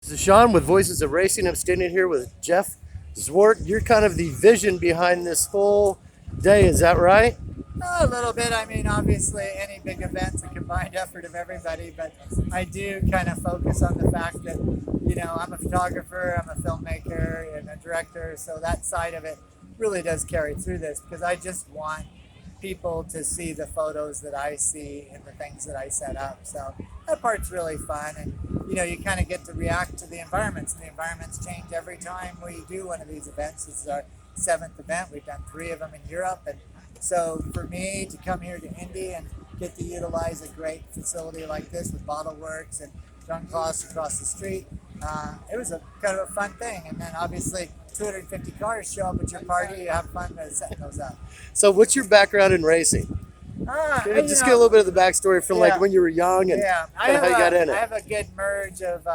So Sean with Voices of Racing. I'm standing here with Jeff Swartz. You're kind of the vision behind this whole day, is that right? A little bit. I mean, obviously, any big event's a combined effort of everybody, but I do kind of focus on the fact that, I'm a photographer, I'm a filmmaker, and a director, so that side of it really does carry through this because I just want people to see the photos that I see and the things that I set up. So that part's really fun, and you kind of get to react to the environments, and the environments change every time we do one of these events. This is our 7th event. We've done 3 of them in Europe, and so for me to come here to Indy and get to utilize a great facility like this with Bottle Works and John Kloss across the street, it was a kind of a fun thing. And then obviously 250 cars show up at your party, you have fun setting those up. So what's your background in racing? Just get a little bit of the backstory from like when you were young and how you got in it. I have a good merge of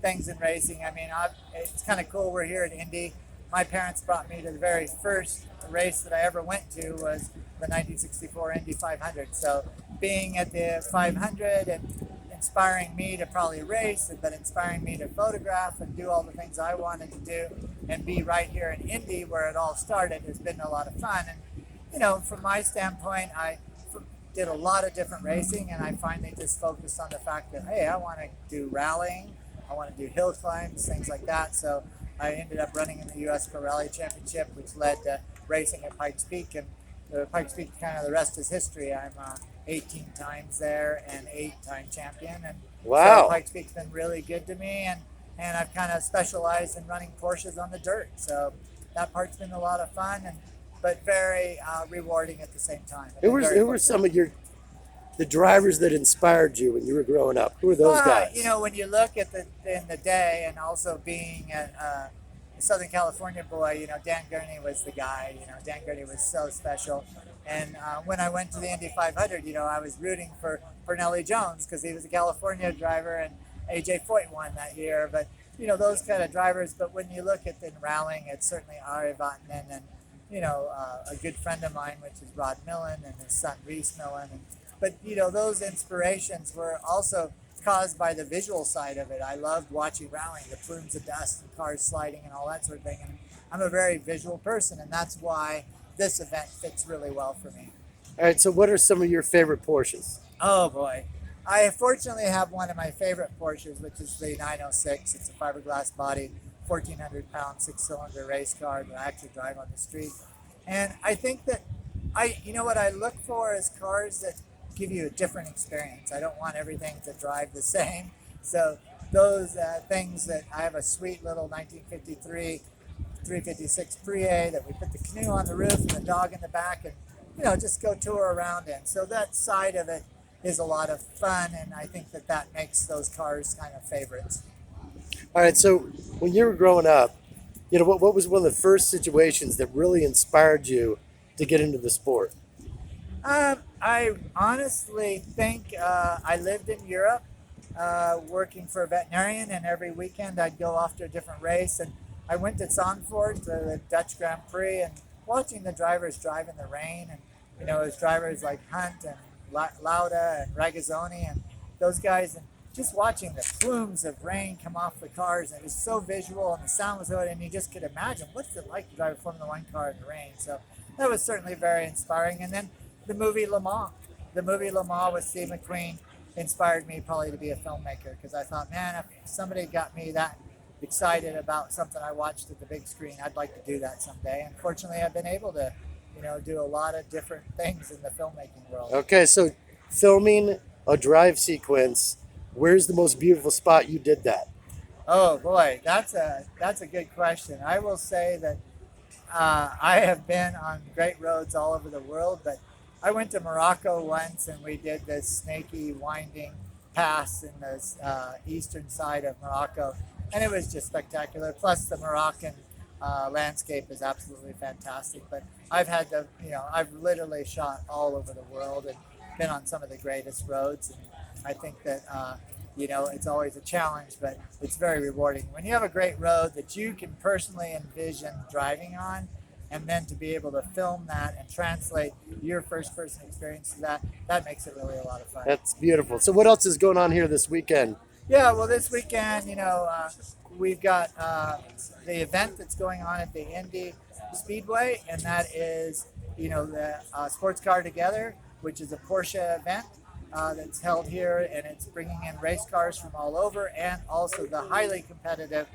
things in racing. I mean, it's kind of cool. We're here at Indy. My parents brought me to the very first race that I ever went to was the 1964 Indy 500. So being at the 500 and inspiring me to probably race, but inspiring me to photograph and do all the things I wanted to do and be right here in Indy where it all started has been a lot of fun. And, from my standpoint, I did a lot of different racing, and I finally just focused on the fact that, hey, I want to do rallying, I want to do hill climbs, things like that. So I ended up running in the U.S. Pro Rally Championship, which led to racing at Pikes Peak, and the Pikes Peak, kind of the rest is history. I'm 18 times there and 8-time champion, and wow. So Pikes Peak's been really good to me, and I've kind of specialized in running Porsches on the dirt. So that part's been a lot of fun, but very rewarding at the same time. Who were some of the drivers that inspired you when you were growing up? Who were those guys? When you look at in the day, and also being a Southern California boy, Dan Gurney was the guy. Dan Gurney was so special. And when I went to the Indy 500, I was rooting for Nelly Jones because he was a California driver, and AJ Foyt won that year. But those kind of drivers. But when you look at in rallying, it's certainly Ari Vatanen and a good friend of mine, which is Rod Millen, and his son Reese Millen. But those inspirations were also caused by the visual side of it. I loved watching rallying, the plumes of dust and cars sliding and all that sort of thing. And I'm a very visual person, and that's why this event fits really well for me. All right, so what are some of your favorite Porsches? Oh boy. I fortunately have one of my favorite Porsches, which is the 906. It's a fiberglass body, 1,400 pound, 6-cylinder race car that I actually drive on the street. And I think that what I look for is cars that give you a different experience. I don't want everything to drive the same. So those things that I have a sweet little 1953 356 Prie that we put the canoe on the roof and the dog in the back and, just go tour around in. So that side of it is a lot of fun, and I think that makes those cars kind of favorites. All right, so when you were growing up, what was one of the first situations that really inspired you to get into the sport? I honestly think I lived in Europe working for a veterinarian, and every weekend I'd go off to a different race. And I went to Zandvoort, the Dutch Grand Prix, and watching the drivers drive in the rain. And, it was drivers like Hunt and Lauda and Ragazzoni and those guys. And just watching the plumes of rain come off the cars, and it was so visual, and the sound was good, and you just could imagine what's it like to drive a Formula One car in the rain. So that was certainly very inspiring. And then the movie Le Mans with Steve McQueen inspired me probably to be a filmmaker, because I thought, man, if somebody got me that excited about something I watched at the big screen, I'd like to do that someday. And fortunately, I've been able to, do a lot of different things in the filmmaking world. Okay, so filming a drive sequence, where's the most beautiful spot you did that? Oh boy, that's a good question. I will say that I have been on great roads all over the world, but I went to Morocco once, and we did this snaky, winding pass in the eastern side of Morocco, and it was just spectacular. Plus, the Moroccan landscape is absolutely fantastic. But I've I've literally shot all over the world and been on some of the greatest roads, and I think that it's always a challenge, but it's very rewarding when you have a great road that you can personally envision driving on. And then to be able to film that and translate your first-person experience to that makes it really a lot of fun. That's beautiful. So what else is going on here this weekend Yeah, well, this weekend, we've got the event that's going on at the Indy Speedway, and that is, the Sports Car Together, which is a Porsche event that's held here, and it's bringing in race cars from all over, and also the highly competitive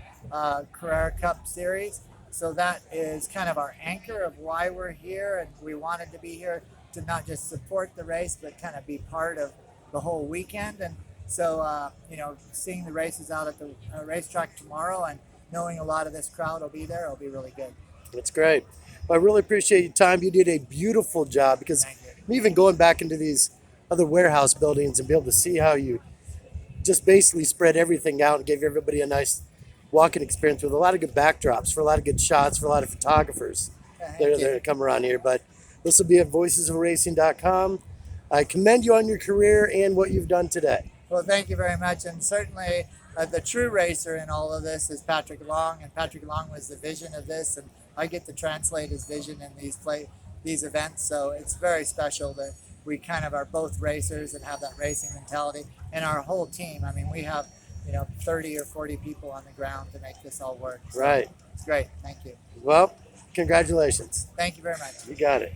Carrera Cup Series. So that is kind of our anchor of why we're here, and we wanted to be here to not just support the race, but kind of be part of the whole weekend. And so, seeing the races out at the racetrack tomorrow and knowing a lot of this crowd will be there, it'll be really good. That's great. Well, I really appreciate your time. You did a beautiful job because Thank you. I'm even going back into these other warehouse buildings and be able to see how you just basically spread everything out and gave everybody a nice walking experience with a lot of good backdrops for a lot of good shots for a lot of photographers Thank that you. come around here. But this will be at voicesofracing.com. I commend you on your career and what you've done today. Well, thank you very much. And certainly the true racer in all of this is Patrick Long. And Patrick Long was the vision of this. And I get to translate his vision in these events. So it's very special that we kind of are both racers and have that racing mentality. And our whole team, I mean, we have, 30 or 40 people on the ground to make this all work. So Right. it's great. Thank you. Well, congratulations. Thank you very much. You got it.